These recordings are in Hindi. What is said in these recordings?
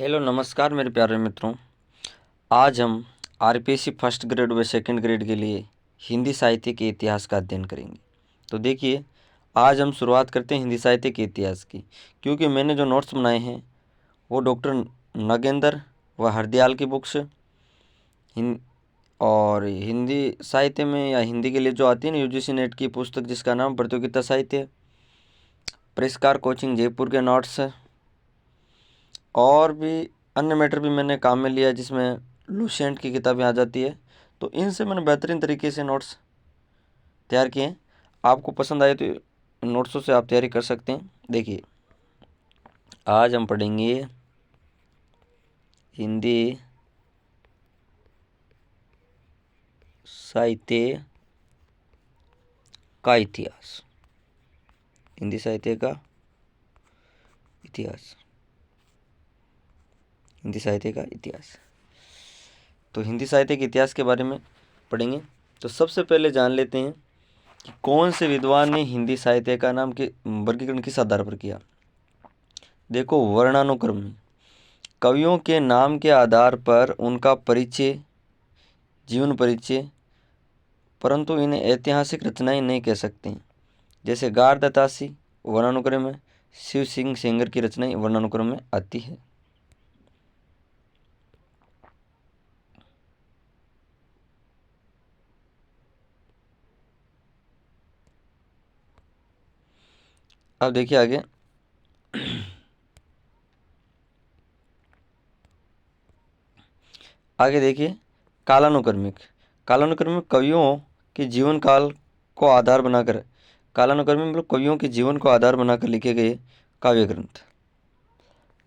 हेलो नमस्कार मेरे प्यारे मित्रों। आज हम आरपीएससी फर्स्ट ग्रेड व सेकंड ग्रेड के लिए हिंदी साहित्य के इतिहास का अध्ययन करेंगे। तो देखिए, आज हम शुरुआत करते हैं हिंदी साहित्य के इतिहास की, क्योंकि मैंने जो नोट्स बनाए हैं वो डॉक्टर नगेंद्र व हरदयाल की बुक्स और हिंदी साहित्य में या हिंदी के लिए जो आती है ना यूजीसी नेट की पुस्तक जिसका नाम प्रतियोगिता साहित्य, पुरस्कार कोचिंग जयपुर के नोट्स और भी अन्य मैटर भी मैंने काम में लिया जिसमें लुसेंट की किताबें आ जाती है। तो इनसे मैंने बेहतरीन तरीके से नोट्स तैयार किए हैं। आपको पसंद आए तो नोट्सों से आप तैयारी कर सकते हैं। देखिए, आज हम पढ़ेंगे हिंदी साहित्य का इतिहास। हिंदी साहित्य का इतिहास, हिंदी साहित्य का इतिहास। तो हिंदी साहित्य के इतिहास के बारे में पढ़ेंगे। तो सबसे पहले जान लेते हैं कि कौन से विद्वान ने हिंदी साहित्य का नाम के वर्गीकरण किस आधार पर किया। देखो, वर्णानुक्रम में कवियों के नाम के आधार पर उनका परिचय, जीवन परिचय, परंतु इन्हें ऐतिहासिक रचनाएं नहीं कह सकते। जैसे गारदत्तासी वर्णानुक्रम में, शिव सिंह सेंगर की रचनाएं वर्णानुक्रम में आती है। अब देखिए आगे, आगे देखिए कालानुक्रमिक। कालानुक्रमिक कवियों के जीवन काल को आधार बनाकर, कालानुक्रमिक मतलब कवियों के जीवन को आधार बनाकर लिखे गए काव्य ग्रंथ।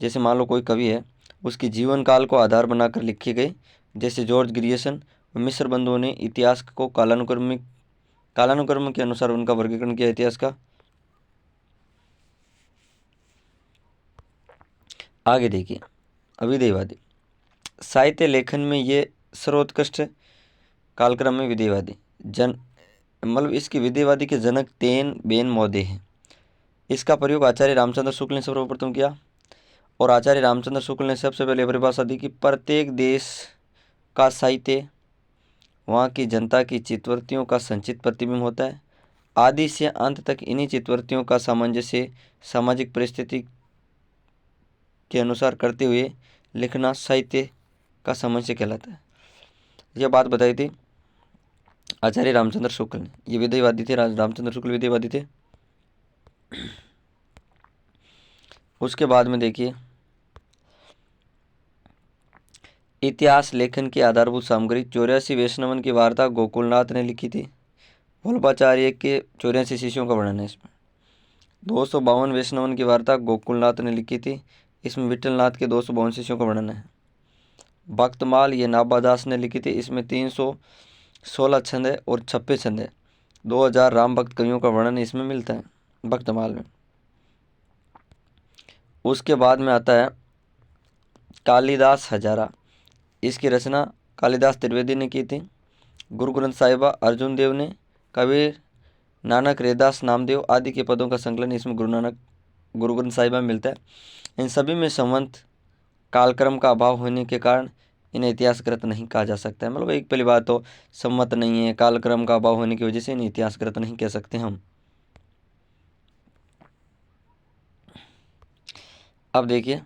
जैसे मान लो कोई कवि है, उसके जीवन काल को आधार बनाकर लिखे गए, जैसे जॉर्ज ग्रियर्सन व मिस्र बंधुओं ने इतिहास को कालानुक्रम के अनुसार उनका वर्गीकरण किया इतिहास का। आगे देखिए, अविधेयवादी साहित्य लेखन में ये सर्वोत्कृष्ट कालक्रम में विधेयवादी मतलब इसकी विधेयवादी के जनक तेन बेन मोदे हैं। इसका प्रयोग आचार्य रामचंद्र शुक्ल ने सर्वप्रथम किया और आचार्य रामचंद्र शुक्ल ने सबसे पहले परिभाषा दी कि प्रत्येक देश का साहित्य वहाँ की जनता की चित्तवृत्तियों का संचित प्रतिबिंब होता है। आदि से अंत तक इन्हीं चित्तवृत्तियों का सामंजस्य सामाजिक परिस्थिति के अनुसार करते हुए लिखना साहित्य का सामंजस्य कहलाता है। यह बात बताई थी आचार्य रामचंद्र शुक्ल ने। ये विधेयवादी थे, रामचंद्र शुक्ल विधेयवादी थे। उसके बाद में देखिए, इतिहास लेखन की आधारभूत सामग्री 84 वैष्णवन की वार्ता गोकुलनाथ ने लिखी थी। वल्लभाचार्य के 84 शिष्यों का वर्णन है इसमें। 252 वैष्णवन की वार्ता गोकुलनाथ ने लिखी थी। इसमें विठलनाथ के 252 शिष्यों का वर्णन है। भक्तमाल ये नाभादास ने लिखी थी। इसमें 316 छंद है और 56 छंद है। 2000 राम भक्त कवियों का वर्णन इसमें मिलता है भक्तमाल में। उसके बाद में आता है कालिदास हजारा। इसकी रचना कालिदास त्रिवेदी ने की थी। गुरु ग्रंथ साहिबा अर्जुन देव ने, कबीर, नानक, रैदास, नामदेव आदि के पदों का संकलन इसमें गुरु ग्रंथ साहिबा में मिलता है। इन सभी में संवत कालक्रम का अभाव होने के कारण इन्हें इतिहासकृत नहीं कहा जा सकता है। मतलब एक पहली बात तो संवत नहीं है, कालक्रम का अभाव होने की वजह से इन्हें इतिहासकृत नहीं कह सकते हम। अब देखिए,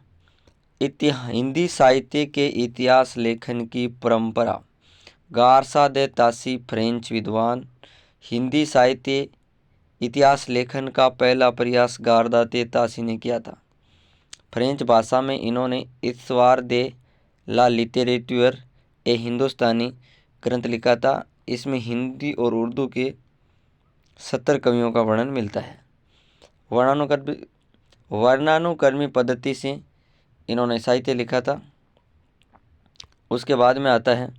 हिंदी साहित्य के इतिहास लेखन की परंपरा। गारसा दे तासी फ्रेंच विद्वान। हिंदी साहित्य इतिहास लेखन का पहला प्रयास गारदा दे तासी ने किया था। फ्रेंच भाषा में इन्होंने इस्वार दे ला लिटेरेचर ए हिंदुस्तानी ग्रंथ लिखा था। इसमें हिंदी और उर्दू के 70 कवियों का वर्णन मिलता है। वर्णानुक्रमी पद्धति से इन्होंने साहित्य लिखा था। उसके बाद में आता है,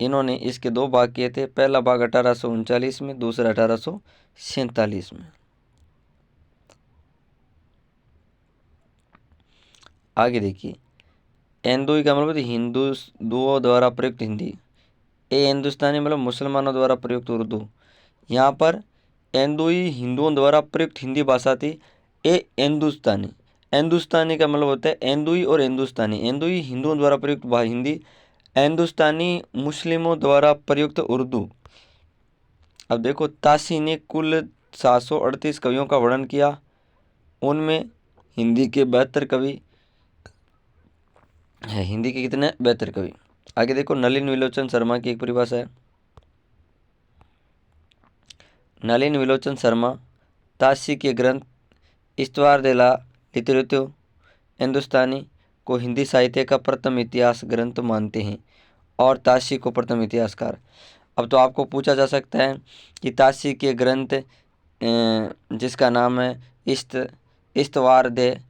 इन्होंने इसके 2 भाग किए थे। पहला भाग 1839 में, दूसरा 1847 में। आगे देखिए, एंदुई का मतलब हिंदुओं द्वारा प्रयुक्त हिंदी। ए हिंदुस्तानी मतलब मुसलमानों द्वारा प्रयुक्त उर्दू। यहाँ पर एंदुई हिंदुओं द्वारा प्रयुक्त हिंदी भाषा थी। ए हिंदुस्तानी, हिंदुस्तानी का मतलब होता है एंदुई और हिंदुस्तानी। एंदुई हिंदुओं द्वारा प्रयुक्त हिंदी, हिंदुस्तानी मुस्लिमों द्वारा प्रयुक्त उर्दू। अब देखो, ताशी ने कुल 738 कवियों का वर्णन किया, उनमें हिंदी के 72 कवि है। हिंदी के कितने? 72 कवि। आगे देखो, नलिन विलोचन शर्मा की एक परिभाषा है। नलिन विलोचन शर्मा ताशी के ग्रंथ इस्तवार दे ला लिटरेचर हिंदुस्तानी को हिंदी साहित्य का प्रथम इतिहास ग्रंथ मानते हैं और ताशी को प्रथम इतिहासकार। अब तो आपको पूछा जा सकता है कि ताशी के ग्रंथ जिसका नाम है इस्तवार दे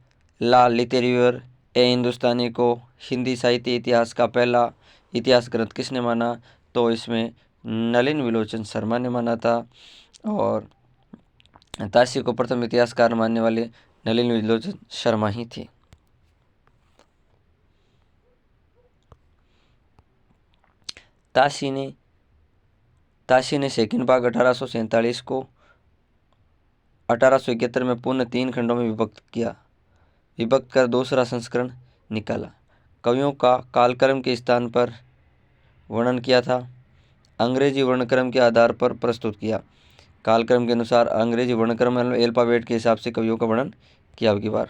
ला लिटरेचर ए हिंदुस्तानी को हिंदी साहित्य इतिहास का पहला इतिहास ग्रंथ किसने माना? तो इसमें नलिन विलोचन शर्मा ने माना था, और ताशी को प्रथम इतिहासकार मानने वाले नलिन विलोचन शर्मा ही थे। ताशी ने सेकंड भाग 1847 को 1871 में पुनः 3 खंडों में विभक्त कर दूसरा संस्करण निकाला। कवियों का कालक्रम के स्थान पर वर्णन किया था, अंग्रेजी वर्णक्रम के आधार पर प्रस्तुत किया। कालक्रम के अनुसार अंग्रेजी वर्णक्रम अल्फाबेट के हिसाब से कवियों का वर्णन किया। अब की बार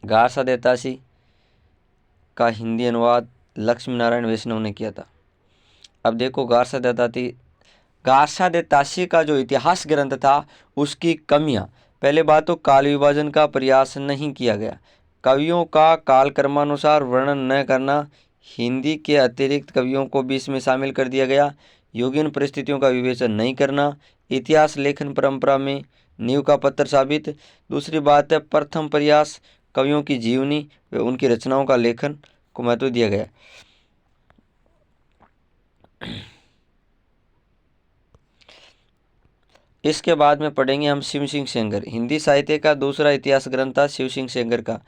गारसा दे ताशी का हिंदी अनुवाद लक्ष्मी नारायण वैष्णव ने किया था। अब देखो, गारसा दे ताशी का जो इतिहास ग्रंथ था उसकी कमियां। पहले बात तो काल विभाजन का प्रयास नहीं किया गया, कवियों का कालक्रमानुसार वर्णन न करना, हिंदी के अतिरिक्त कवियों को भी इसमें शामिल कर दिया गया, युगीन परिस्थितियों का विवेचन नहीं करना, इतिहास लेखन परंपरा में नींव का पत्थर साबित। दूसरी बात है, प्रथम प्रयास कवियों की जीवनी व उनकी रचनाओं का लेखन को महत्व दिया गया। इसके बाद में पढ़ेंगे हम शिव सिंह सेंगर। हिंदी साहित्य का दूसरा इतिहास ग्रंथ था शिव सिंह सेंगर का।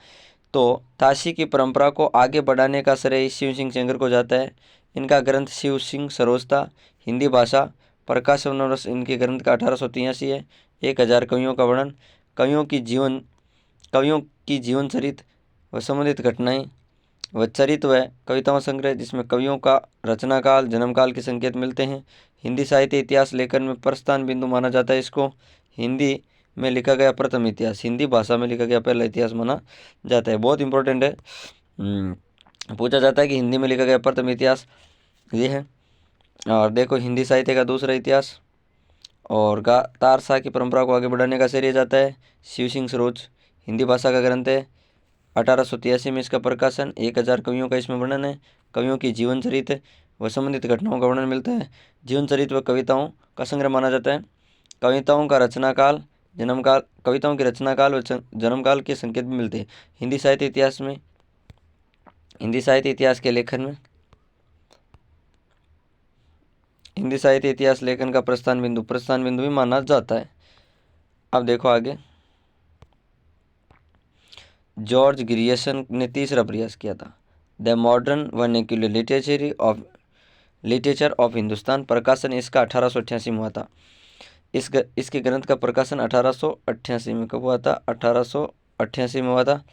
तो ताशी की परंपरा को आगे बढ़ाने का श्रेय शिव सिंह सेंगर को जाता है। इनका ग्रंथ शिव सिंह सरोज था। हिंदी भाषा प्रकाशन वर्ष इनके ग्रंथ का 1883 है। 1000 कवियों का वर्णन, कवियों की जीवन चरित व संबंधित घटनाएं व चरित व कविताओं संग्रह, जिसमें कवियों का रचनाकाल जन्मकाल के संकेत मिलते हैं। हिंदी साहित्य इतिहास लेखन में प्रस्थान बिंदु माना जाता है इसको। हिंदी में लिखा गया प्रथम इतिहास, हिंदी भाषा में लिखा गया पहला इतिहास माना जाता है। बहुत इंपॉर्टेंट है, पूछा जाता है कि हिंदी में लिखा गया प्रथम इतिहास ये है। और देखो, हिंदी साहित्य का दूसरा इतिहास और तारसा की परंपरा को आगे बढ़ाने का श्रेय जाता है शिव सिंह सरोज। हिंदी भाषा का ग्रंथ है, 1883 में इसका प्रकाशन। 1000 कवियों का इसमें वर्णन है। कवियों की जीवन चरित्र व संबंधित घटनाओं का वर्णन मिलता है। जीवन चरित्र व कविताओं का संग्रह माना जाता है। कविताओं का रचनाकाल जन्मकाल, कविताओं के रचनाकाल व जन्मकाल के संकेत भी मिलते हैं। हिंदी साहित्य इतिहास के लेखन में हिंदी साहित्य इतिहास लेखन का प्रस्थान बिंदु भी माना जाता है। अब देखो आगे, जॉर्ज ग्रियर्सन ने तीसरा प्रयास किया था, the modern vernacular literature of Hindustan. प्रकाशन इसका 1888 में हुआ था। इसके ग्रंथ का प्रकाशन 1888 में कब हुआ था? 1888 में हुआ था।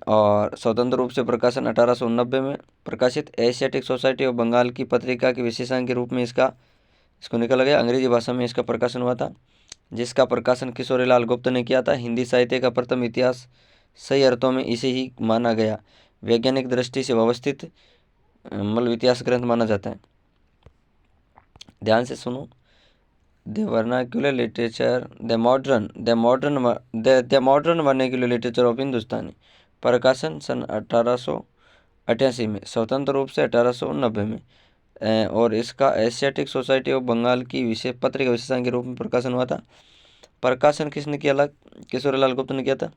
और स्वतंत्र रूप से प्रकाशन 1890 में प्रकाशित एशियाटिक सोसाइटी ऑफ बंगाल की पत्रिका के विशेषांक के रूप में इसको निकाला गया। अंग्रेजी भाषा में इसका प्रकाशन हुआ था, जिसका प्रकाशन किशोरीलाल गुप्त ने किया था। हिंदी साहित्य का प्रथम इतिहास सही अर्थों में इसे ही माना गया, वैज्ञानिक दृष्टि से व्यवस्थित मतलब इतिहास ग्रंथ माना जाता है। ध्यान से सुनो, the vernacular literature the modern vernacular literature of Hindustani. प्रकाशन सन 1888 में, स्वतंत्र रूप से 1890 में। और इसका एशियाटिक सोसाइटी ऑफ बंगाल की विशेष पत्रिका विशेषांक के रूप में प्रकाशन हुआ था। प्रकाशन किसने किया? किशोरीलाल गुप्त ने किया था।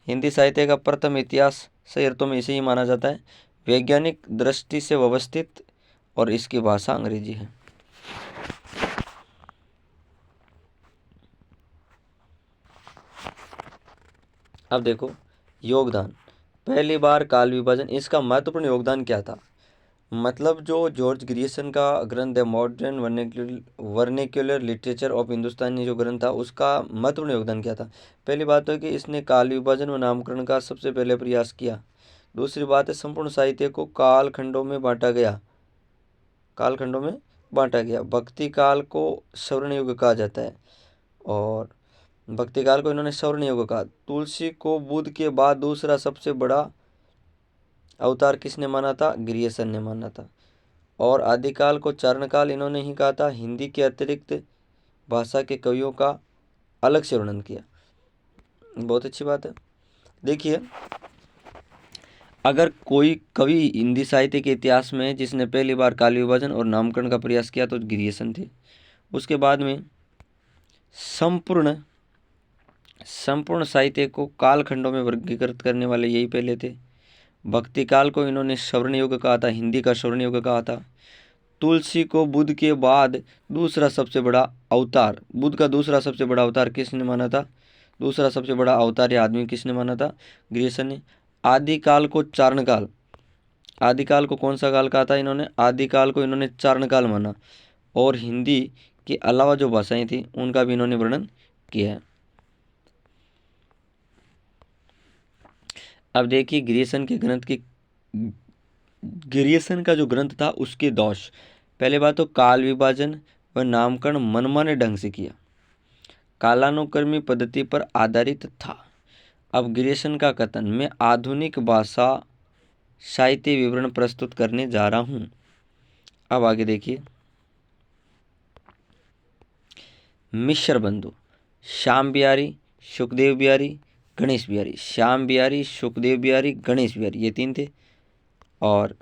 हिंदी साहित्य का प्रथम इतिहास सही अर्थों में इसे ही माना जाता है, वैज्ञानिक दृष्टि से व्यवस्थित, और इसकी भाषा अंग्रेजी है। अब देखो, योगदान। पहली बार काल विभाजन, इसका महत्वपूर्ण योगदान क्या था? मतलब जो जॉर्ज ग्रियर्सन का ग्रंथ है मॉडर्न वर्नेक्युलर लिटरेचर ऑफ हिंदुस्तानी जो ग्रंथ था उसका महत्वपूर्ण योगदान किया था। पहली बात है कि इसने काल विभाजन व नामकरण का सबसे पहले प्रयास किया। दूसरी बात है संपूर्ण साहित्य को कालखंडों में बांटा गया, कालखंडों में बांटा गया। भक्ति काल को स्वर्ण युग कहा जाता है और भक्ति काल को इन्होंने स्वर्ण युग कहा। तुलसी को बुद्ध के बाद दूसरा सबसे बड़ा अवतार किसने माना था? ग्रियर्सन ने माना था। और आदिकाल को चारणकाल इन्होंने ही कहा था। हिंदी के अतिरिक्त भाषा के कवियों का अलग से वर्णन किया। बहुत अच्छी बात है। देखिए, अगर कोई कवि हिंदी साहित्य के इतिहास में जिसने पहली बार काल विभाजन और नामकरण का प्रयास किया तो ग्रियर्सन थे। उसके बाद में संपूर्ण साहित्य को कालखंडों में वर्गीकृत करने वाले यही पहले थे। भक्ति काल को इन्होंने स्वर्ण युग कहा था, हिंदी का स्वर्ण युग कहा था। तुलसी को बुद्ध के बाद दूसरा सबसे बड़ा अवतार, बुद्ध का दूसरा सबसे बड़ा अवतार किसने माना था? दूसरा सबसे बड़ा अवतार या आदमी किसने माना था? ग्रियर्सन ने। आदिकाल को चारणकाल, आदिकाल को कौन सा काल कहा था इन्होंने? आदिकाल को इन्होंने चारणकाल माना। और हिंदी के अलावा जो भाषाएं थी उनका भी इन्होंने वर्णन किया है। अब देखिए ग्रियर्सन का जो ग्रंथ था उसके दोष। पहले बात तो काल विभाजन व नामकरण मनमाने ढंग से किया, कालानुक्रमी पद्धति पर आधारित था। अब ग्रियर्सन का कथन, मैं आधुनिक भाषा साहित्य विवरण प्रस्तुत करने जा रहा हूं। अब आगे देखिए, मिश्र बंधु श्याम बिहारी, सुखदेव बिहारी, गणेश बिहारी। श्याम बिहारी, सुखदेव बिहारी, गणेश बिहारी, ये तीन थे और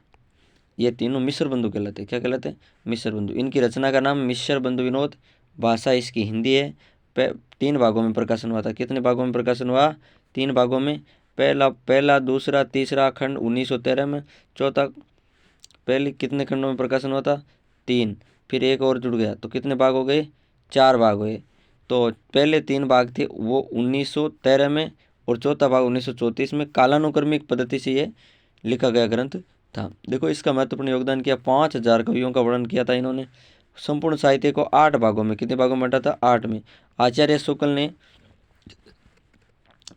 ये तीनों मिश्र बंधु कहलाते हैं। क्या कहलाते हैं? मिश्र बंधु। इनकी रचना का नाम मिश्र बंधु विनोद, भाषा इसकी हिंदी है। तीन भागों में प्रकाशन हुआ था। कितने भागों में प्रकाशन हुआ? तीन भागों में। पहला दूसरा तीसरा खंड 1913 में। चौथा, पहले कितने खंडों में प्रकाशन हुआ था? तीन। फिर एक और जुड़ गया तो कितने भाग हो गए? चार भाग हुए। तो पहले तीन भाग थे वो 1913 में और चौथा भाग 1934 में। कालानुक्रमिक पद्धति से ये लिखा गया ग्रंथ था। देखो, इसका महत्वपूर्ण योगदान किया। 5000 कवियों का वर्णन किया था इन्होंने। संपूर्ण साहित्य को 8 भागों में, कितने भागों में बांटा था? 8 में। आचार्य शुक्ल ने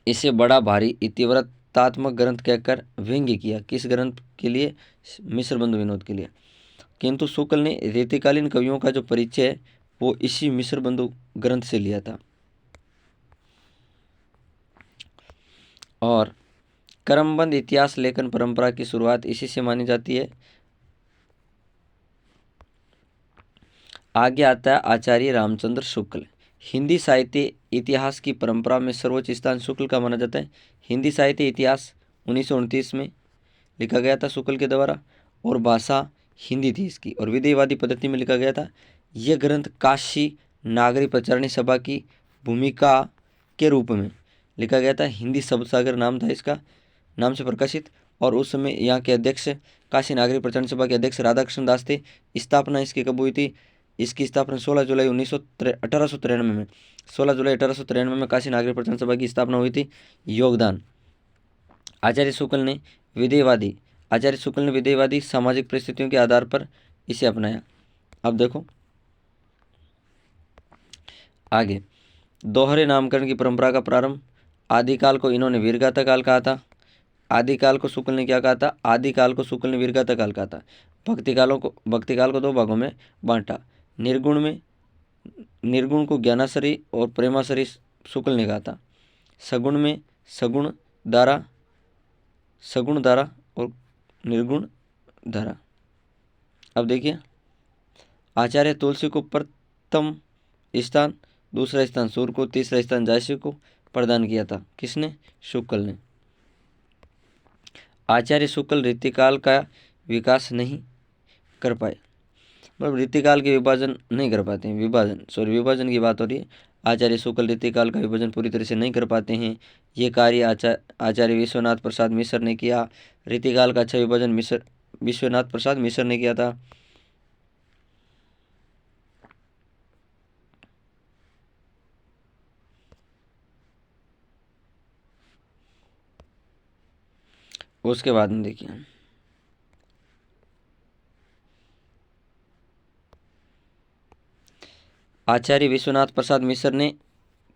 इसे बड़ा भारी इतिवृत्तात्मक ग्रंथ कहकर व्यंग्य किया। किस ग्रंथ के लिए? मिश्र बंधु विनोद के लिए। किंतु शुक्ल ने रीतिकालीन कवियों का जो परिचय है वो इसी मिश्र बंधु ग्रंथ से लिया था। और क्रमबद्ध इतिहास लेखन परंपरा की शुरुआत इसी से मानी जाती है। आगे आता है आचार्य रामचंद्र शुक्ल। हिंदी साहित्य इतिहास की परंपरा में सर्वोच्च स्थान शुक्ल का माना जाता है। हिंदी साहित्य इतिहास 1929 में लिखा गया था शुक्ल के द्वारा और भाषा हिंदी थी इसकी और विधेयवादी पद्धति में लिखा गया था। यह ग्रंथ काशी नागरी प्रचारणी सभा की भूमिका के रूप में लिखा गया था। हिंदी शब्द सागर नाम था इसका, नाम से प्रकाशित। और उस समय यहाँ के अध्यक्ष, काशी नागरिक प्रचारणी सभा के अध्यक्ष राधाकृष्ण दास थे। स्थापना इसकी कब हुई थी? इसकी स्थापना 16 जुलाई 1893 में 16 जुलाई 1893 में काशी नागरिक प्रचारणी सभा की स्थापना हुई थी। योगदान, आचार्य शुक्ल ने विधेयवादी सामाजिक परिस्थितियों के आधार पर इसे अपनाया। अब देखो आगे, दोहरे नामकरण की परंपरा का प्रारंभ। आदिकाल को इन्होंने वीरगाथा काल कहा था। आदिकाल को शुक्ल ने क्या कहा था? आदिकाल को शुक्ल ने वीरगाथा काल कहा था। भक्ति काल को दो भागों में बांटा। निर्गुण को ज्ञानाश्रयी और प्रेमाश्रयी शुक्ल ने कहा था। सगुण में सगुण धारा और निर्गुण धारा। अब देखिए, आचार्य तुलसी को प्रथम स्थान, दूसरा स्थान सूर्य को, तीसरा स्थान जायसी को प्रदान किया था। किसने? शुक्ल ने। आचार्य शुक्ल रीतिकाल का विकास नहीं कर पाए, मतलब रीतिकाल के विभाजन नहीं कर पाते हैं। विभाजन की बात हो रही है। आचार्य शुक्ल रीतिकाल का विभाजन पूरी तरह से नहीं कर पाते हैं। ये कार्य आचार्य विश्वनाथ प्रसाद मिश्र ने किया। रीतिकाल का अच्छा विभाजन विश्वनाथ प्रसाद मिश्र ने किया था। उसके बाद में देखिए, आचार्य विश्वनाथ प्रसाद मिश्र ने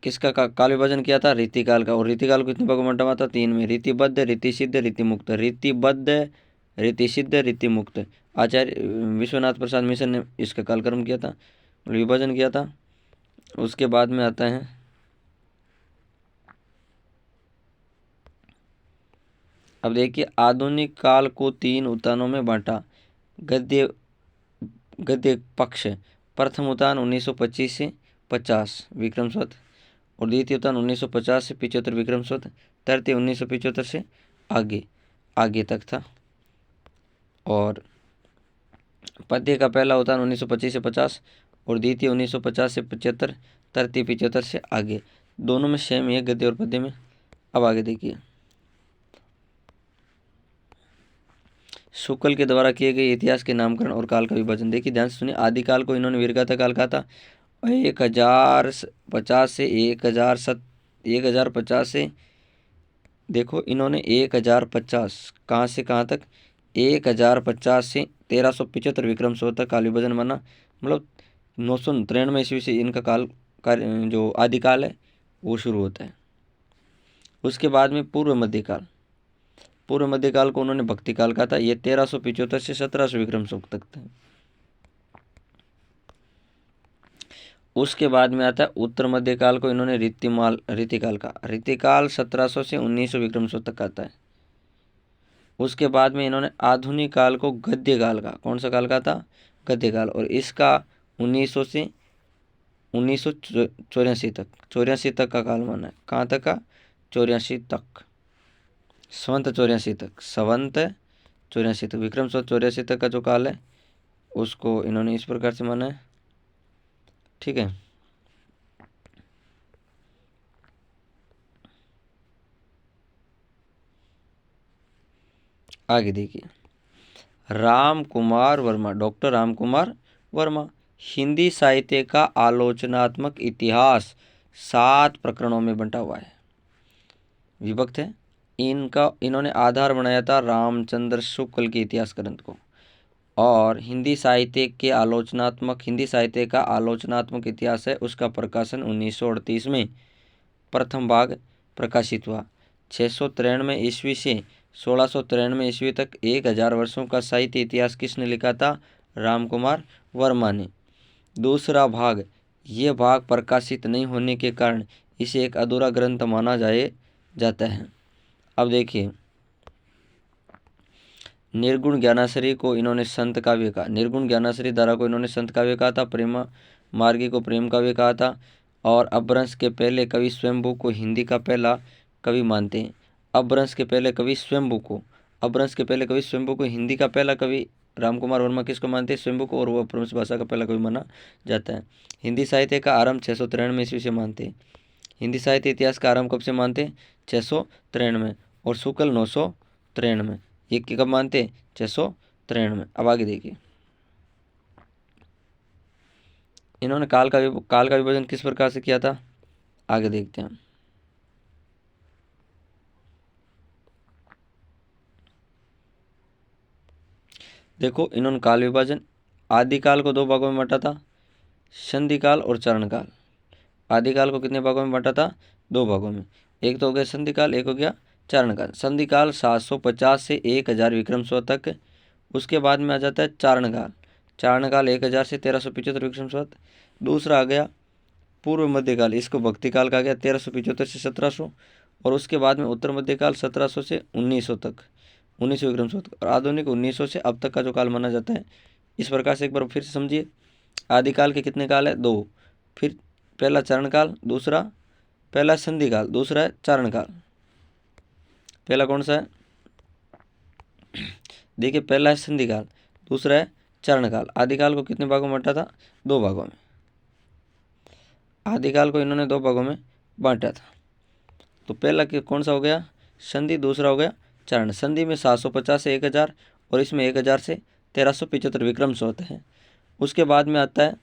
किसका काल विभाजन किया था? रीतिकाल का। और रीतिकाल को कितने भागों में बांटा हुआ था? 3 में। रीतिबद्ध, रीतिसिद्ध, रीतिमुक्त। रीतिबद्ध, रीतिसिद्ध, रीतिमुक्त। आचार्य विश्वनाथ प्रसाद मिश्र ने इसका कालक्रम किया था, विभाजन किया था। उसके बाद में आता है अब देखिए, आधुनिक काल को 3 उतानों में बांटा। गद्य गद्य पक्ष, प्रथम उतान 1925 से 50 विक्रम संवत, और द्वितीय उतान 1950 से 75 विक्रम संवत, तृतीय 1975 से आगे आगे तक था। और पद्य का पहला उतान 1925 से 50 और द्वितीय 1950 से 75, तृतीय 75 से आगे। दोनों में सेम है गद्य और पद्य में। अब आगे देखिए, शुक्ल के द्वारा किए गए इतिहास के नामकरण और काल का विभाजन। देखिए ध्यान से सुनिए। आदिकाल को इन्होंने वीरगाथा काल कहा था। 1050 से 1050 से, देखो इन्होंने 1050 कहाँ से कहाँ तक? 1050 से 1375 विक्रम संवत तक काल विभाजन माना। मतलब 993 ईस्वी से इनका काल जो आदिकाल है वो शुरू होता है। उसके बाद में पूर्व मध्यकाल, पूर्व मध्यकाल को उन्होंने भक्ति काल कहा था। ये 1375 से 1700 विक्रम संवत तक था। उसके बाद में आता है उत्तर मध्यकाल को इन्होंने रीतिकाल का। रीतिकाल 1700 से 1900 विक्रम संवत तक आता है। उसके बाद में इन्होंने आधुनिक काल को गद्य काल का। कौन सा काल का था? गद्य काल। और इसका 1900 से 1984 तक, 84 तक का काल माना है। कहाँ तक का? 84 तक, संवत 84 तक, संवत 84 तक, विक्रम संवत 84 तक का जो काल है उसको इन्होंने इस प्रकार से माना है। ठीक है। आगे देखिए, राम कुमार वर्मा, डॉक्टर राम कुमार वर्मा। हिंदी साहित्य का आलोचनात्मक इतिहास 7 प्रकरणों में बंटा हुआ है, विभक्त है। इन्होंने आधार बनाया था रामचंद्र शुक्ल के इतिहास ग्रंथ को। और हिंदी साहित्य का आलोचनात्मक इतिहास है, उसका प्रकाशन 1938 में प्रथम भाग प्रकाशित हुआ। 693 ईस्वी से 1693 ईस्वी तक 1000 वर्षों का साहित्य इतिहास किसने लिखा था? रामकुमार वर्मा ने। दूसरा भाग, ये भाग प्रकाशित नहीं होने के कारण इसे एक अधूरा ग्रंथ माना जाता है। अब देखिए, निर्गुण ज्ञानाश्रय को इन्होंने संत काव्य कहा। निर्गुण ज्ञानाश्रय धारा को इन्होंने संत काव्य कहा था। प्रेमा मार्गी को प्रेम काव्य कहा था। और अपभ्रंश के पहले कवि स्वयंभू को हिंदी का पहला कवि मानते हैं। अपभ्रंश के पहले कवि स्वयंभू को हिंदी का पहला कवि रामकुमार वर्मा किसको मानते हैं? स्वयंभू को। और वो अपभ्रंश भाषा का पहला कवि माना जाता है। हिंदी साहित्य का आरंभ 693 ईस्वी से मानते हैं। हिंदी साहित्य इतिहास का आरंभ कब से मानते हैं? 693। और शुक्ल 993। ये कब मानते हैं? 693। अब आगे देखिए, इन्होंने काल का विभाजन किस प्रकार से किया था? आगे देखते हैं। देखो, इन्होंने काल विभाजन आदिकाल को 2 भागों में बांटा था, संधिकाल और चारणकाल। आदिकाल को कितने भागों में बांटा था? 2 भागों में। एक तो हो गया संधिकाल, एक हो गया चारणकाल। संधिकाल 750 से 1000 विक्रम संवत तक। उसके बाद में आ जाता है चारणकाल। चारणकाल 1000 से 1375 विक्रम संवत। दूसरा आ गया पूर्व मध्यकाल, इसको भक्ति काल कहा गया, 1375 से 1700। और उसके बाद में उत्तर मध्यकाल 1700 से 1900 तक, 1900 विक्रम संवत। और आधुनिक 1900 से अब तक का जो काल माना जाता है। इस प्रकार से एक बार फिर से समझिए, आदिकाल के कितने काल है? 2। फिर पहला चारणकाल, दूसरा पहला संधिकाल, दूसरा है चारणकाल। पहला कौन सा है? देखिए, पहला है संधिकाल, दूसरा है चारणकाल। आदिकाल को कितने भागों में बांटा था? 2 भागों में। आदिकाल को इन्होंने 2 भागों में बांटा था। तो पहला कौन सा हो गया? संधि। दूसरा हो गया चारण। संधि में 750 से 1000 और इसमें 1000 से 1375 विक्रम संवत है। उसके बाद में आता है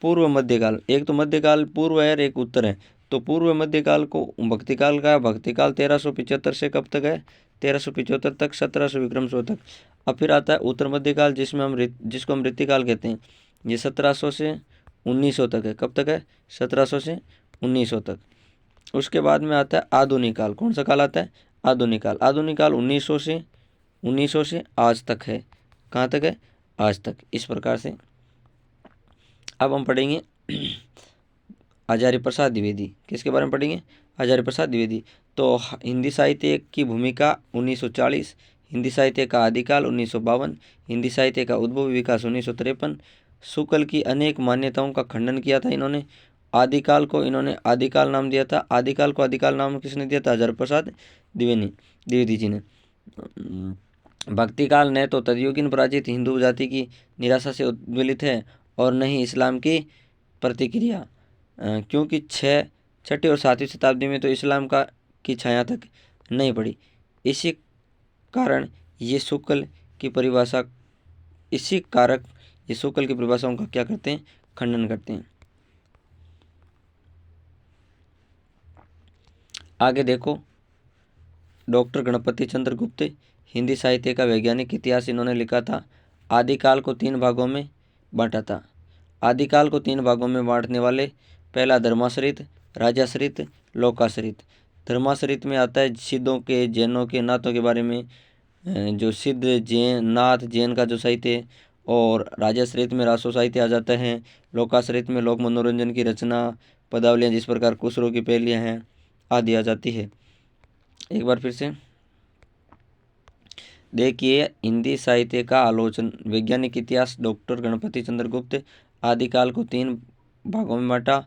पूर्व मध्यकाल। एक तो मध्यकाल पूर्व है और एक उत्तर है। तो पूर्व मध्यकाल को भक्तिकाल का। भक्तिकाल 1375 से कब तक है? 1375 तक, 1700 विक्रम संवत तक। अब फिर आता है उत्तर मध्यकाल, जिसको हम रीतिकाल कहते हैं। ये 1700 से 1900 तक है। कब तक है? 1700 से 1900 तक। उसके बाद में आता है आधुनिक काल। कौन सा काल आता है? आधुनिक काल। आधुनिक काल 1900 से आज तक है। कहाँ तक है? आज तक। इस प्रकार से अब हम पढ़ेंगे आचार्य प्रसाद द्विवेदी। किसके बारे में पढ़ेंगे? आचार्य प्रसाद द्विवेदी। तो हिंदी साहित्य की भूमिका 1940, हिंदी साहित्य का आदिकाल 1952, हिंदी साहित्य का उद्भव विकास 1953, शुक्ल की अनेक मान्यताओं का खंडन किया था इन्होंने। आदिकाल को इन्होंने आदिकाल नाम दिया था। आदिकाल को आदिकाल नाम किसने दिया था? आचार्य प्रसाद द्विवेदी जी ने। भक्तिकाल न तो तदयुगीन पराजित हिंदू जाति की निराशा से उद्वेलित है और न ही इस्लाम की प्रतिक्रिया, क्योंकि छठी और 7वीं शताब्दी में तो इस्लाम की छाया तक नहीं पड़ी। इसी कारण ये शुक्ल की परिभाषाओं का क्या करते हैं? खंडन करते हैं। आगे देखो, डॉक्टर गणपति चंद्र गुप्त हिंदी साहित्य का वैज्ञानिक इतिहास इन्होंने लिखा था। आदिकाल को 3 भागों में बांटा था। आदिकाल को 3 भागों में बांटने वाले, पहला धर्माश्रित, राजाश्रित, लोकाश्रित। धर्माश्रित में आता है सिद्धों के, जैनों के, नाथों के बारे में, जो सिद्ध, जैन, नाथ, जैन का जो साहित्य है। और राजाश्रित में रासो साहित्य आ जाता है। लोकाश्रित में लोक मनोरंजन की रचना, पदावलियाँ, जिस प्रकार खुसरो की पहेलियाँ हैं आदि आ जाती है। एक बार फिर से देखिए, हिंदी साहित्य का आलोचन वैज्ञानिक इतिहास डॉक्टर गणपति चंद्र गुप्त। आदिकाल को 3 भागों में बांटा,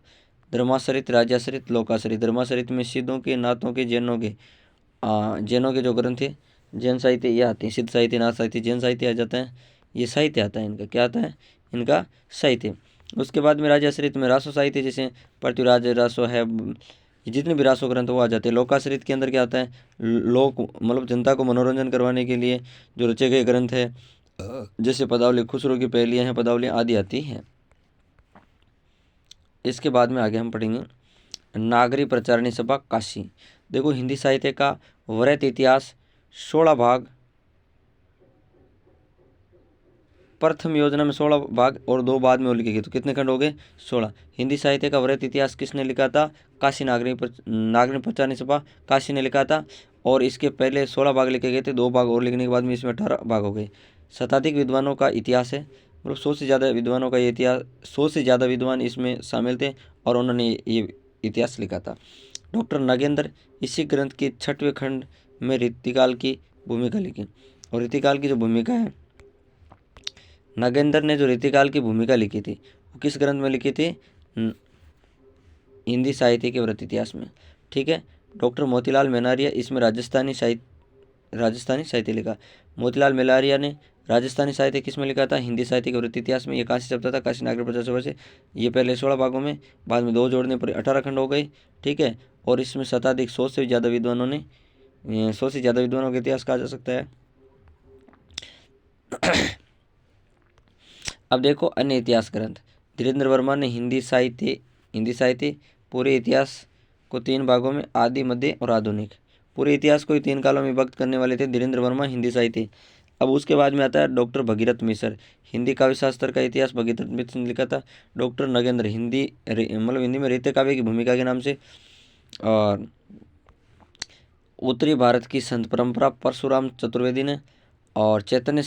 धर्माश्रित, राजाश्रित, लोकाश्रित। धर्माश्रित में सिद्धों के, नाथों के, जैनों के जो ग्रंथ है, जैन साहित्य ये आते हैं। सिद्ध साहित्य, नाथ साहित्य, जैन साहित्य आ जाता है। ये साहित्य आता है इनका। क्या आता है? इनका साहित्य। उसके बाद में राजाश्रित में रासो साहित्य, जैसे पृथ्वीराज रासो है, जितने भी रासो ग्रंथ वो आ जाते हैं। लोकाश्रित के अंदर क्या आता है? लोक मतलब जनता को मनोरंजन करवाने के लिए जो रचे गए ग्रंथ है, जैसे पदावली, खुसरो की पहेलियाँ हैं, पदावलियाँ आदि आती हैं। इसके बाद में आगे हम पढ़ेंगे नागरी प्रचारणी सभा काशी। देखो, हिंदी साहित्य का वृहत इतिहास 16 भाग, प्रथम योजना में 16 भाग और 2 बाद में लिखे गए, तो कितने खंड हो गए? 16। हिंदी साहित्य का वृहत इतिहास किसने लिखा था? काशी नागरी प्रचारणी सभा काशी ने लिखा था। और इसके पहले 16 भाग लिखे गए थे, 2 भाग और लिखने के बाद में इसमें 18 भाग हो गए। शताधिक विद्वानों का इतिहास है, मतलब 100 से ज़्यादा विद्वानों का ये इतिहास, 100 से ज़्यादा विद्वान इसमें शामिल थे और उन्होंने ये इतिहास लिखा था। डॉक्टर नागेंद्र इसी ग्रंथ के 6वें खंड में रीतिकाल की भूमिका लिखी। और रीतिकाल की जो भूमिका है, नागेंद्र ने जो रीतिकाल की भूमिका लिखी थी वो किस ग्रंथ में लिखी थी? हिंदी साहित्य के वृहत इतिहास में। ठीक है। डॉक्टर मोतीलाल मेनारिया इसमें राजस्थानी साहित्य लिखा। मोतीलाल मेनारिया ने राजस्थानी साहित्य किस में लिखा था? हिंदी साहित्य के वृहत इतिहास में। ये कहाँ से छपता था? काशी नागरी प्रचार सभा से। ये पहले 16 भागों में, बाद में 2 जोड़ने पर 18 खंड हो गए। ठीक है। और इसमें शताधिक 100 से ज़्यादा विद्वानों का इतिहास कहा जा सकता है। अब देखो अन्य इतिहास ग्रंथ। धीरेन्द्र वर्मा ने हिंदी साहित्य पूरे इतिहास को 3 भागों में, आदि, मध्य और आधुनिक, पूरे इतिहास को 3 कालों में विभक्त करने वाले थे धीरेन्द्र वर्मा, हिंदी साहित्य। अब उसके बाद में आता है डॉक्टर भगीरथ मिश्र, हिंदी काव्य शास्त्र का इतिहास भगीरथ मिश्र ने लिखा था। डॉक्टर नगेंद्र हिंदी में रीत काव्य की भूमिका के नाम से। और उत्तरी भारत की संत परंपरा परशुराम चतुर्वेदी ने। और चैतन्य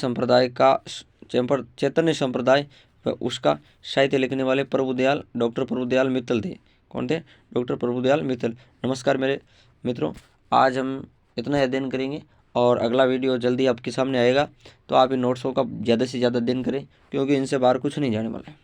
संप्रदाय व उसका साहित्य लिखने वाले डॉक्टर प्रभुदयाल मित्तल थे। कौन थे? डॉक्टर प्रभुदयाल मित्तल। नमस्कार मेरे मित्रों, आज हम इतना अध्ययन करेंगे और अगला वीडियो जल्दी आपके सामने आएगा। तो आप इन नोट्सों का ज़्यादा से ज़्यादा अध्ययन करें, क्योंकि इनसे बाहर कुछ नहीं जाने वाला है।